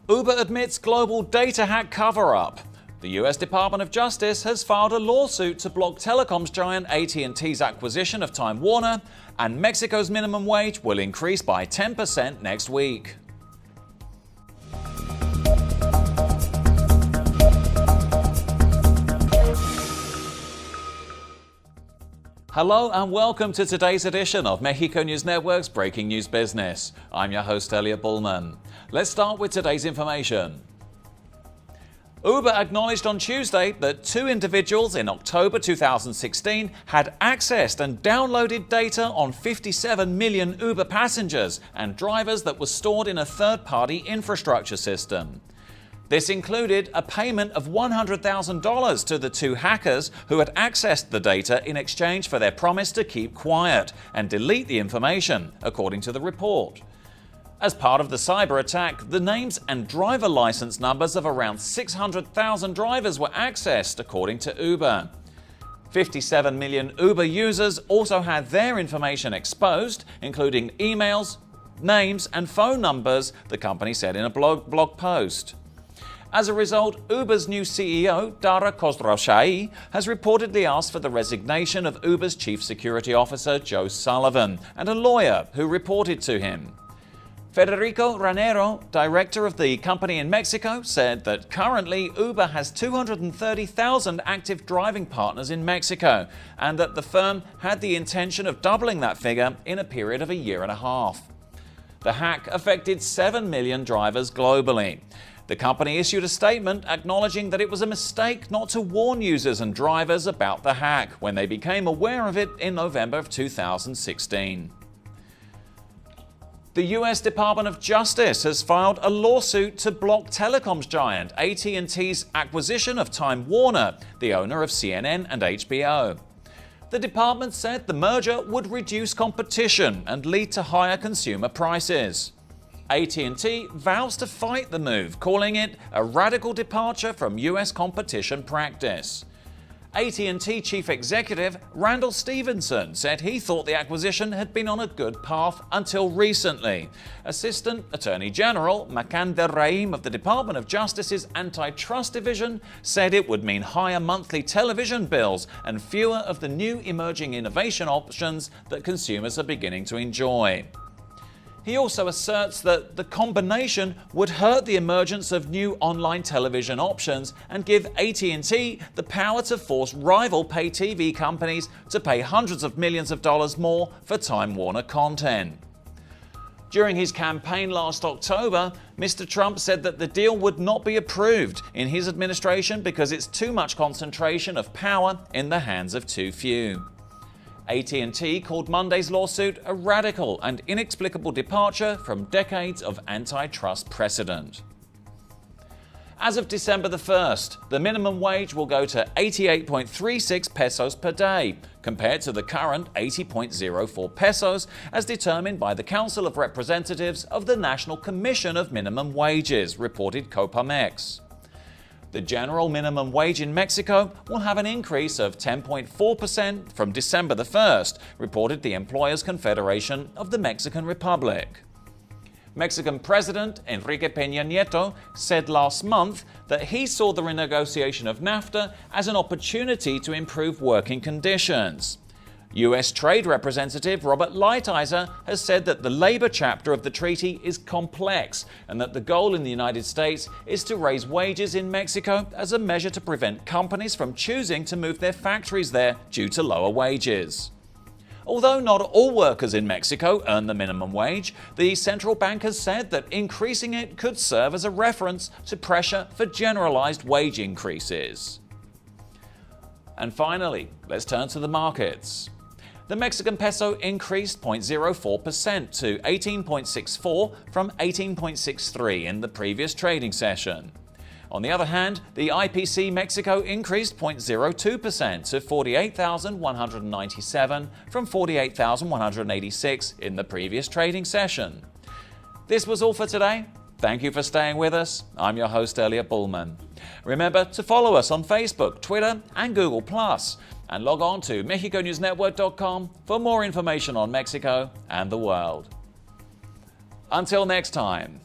Uber admits global data hack cover-up. The US Department of Justice has filed a lawsuit to block telecoms giant AT&T'S acquisition of Time Warner, and Mexico's minimum wage will increase by 10% next week. Hello and welcome to today's edition of Mexico News Network's Breaking News Business. I'm your host Elliot Bullman. Let's start with today's information. Uber acknowledged on Tuesday that two individuals in October 2016 had accessed and downloaded data on 57 million Uber passengers and drivers that was stored in a third-party infrastructure system. This included a payment of $100,000 to the two hackers who had accessed the data in exchange for their promise to keep quiet and delete the information, according to the report. As part of the cyber attack, the names and driver license numbers of around 600,000 drivers were accessed, according to Uber. 57 million Uber users also had their information exposed, including emails, names, and phone numbers, the company said in a blog post. As a result, Uber's new CEO, Dara Khosrowshahi, has reportedly asked for the resignation of Uber's chief security officer, Joe Sullivan, and a lawyer who reported to him. Federico Ranero, director of the company in Mexico, said that currently Uber has 230,000 active driving partners in Mexico, and that the firm had the intention of doubling that figure in a period of a year and a half. The hack affected 7 million drivers globally. The company issued a statement acknowledging that it was a mistake not to warn users and drivers about the hack when they became aware of it in November of 2016. The US Department of Justice has filed a lawsuit to block telecoms giant AT&T'S acquisition of Time Warner, the owner of CNN and HBO. The department said the merger would reduce competition and lead to higher consumer prices. AT&T vows to fight the move, calling it a radical departure from US competition practice. AT&T chief executive Randall Stephenson said he thought the acquisition had been on a good path until recently. Assistant Attorney General Makan Derraim of the Department of Justice's Antitrust Division said it would mean higher monthly television bills and fewer of the new emerging innovation options that consumers are beginning to enjoy. He also asserts that the combination would hurt the emergence of new online television options and give AT&T the power to force rival pay TV companies to pay hundreds of millions of dollars more for Time Warner content. During his campaign last October, Mr. Trump said that the deal would not be approved in his administration because it's too much concentration of power in the hands of too few. AT&T called Monday's lawsuit a radical and inexplicable departure from decades of antitrust precedent. As of December the 1st, the minimum wage will go to 88.36 pesos per day, compared to the current 80.04 pesos, as determined by the Council of Representatives of the National Commission of Minimum Wages, reported Copamex. The general minimum wage in Mexico will have an increase of 10.4% from December the 1st, reported the Employers' Confederation of the Mexican Republic. Mexican President Enrique Peña Nieto said last month that he saw the renegotiation of NAFTA as an opportunity to improve working conditions. U.S. Trade Representative Robert Lighthizer has said that the labor chapter of the treaty is complex and that the goal in the United States is to raise wages in Mexico as a measure to prevent companies from choosing to move their factories there due to lower wages. Although not all workers in Mexico earn the minimum wage, the central bank has said that increasing it could serve as a reference to pressure for generalized wage increases. And finally, let's turn to the markets. The Mexican peso increased 0.04% to 18.64 from 18.63 in the previous trading session. On the other hand, the IPC Mexico increased 0.02% to 48,197 from 48,186 in the previous trading session. This was all for today. Thank you for staying with us. I'm your host, Elliot Bullman. Remember to follow us on Facebook, Twitter, and Google+, and log on to MexicoNewsNetwork.com for more information on Mexico and the world. Until next time.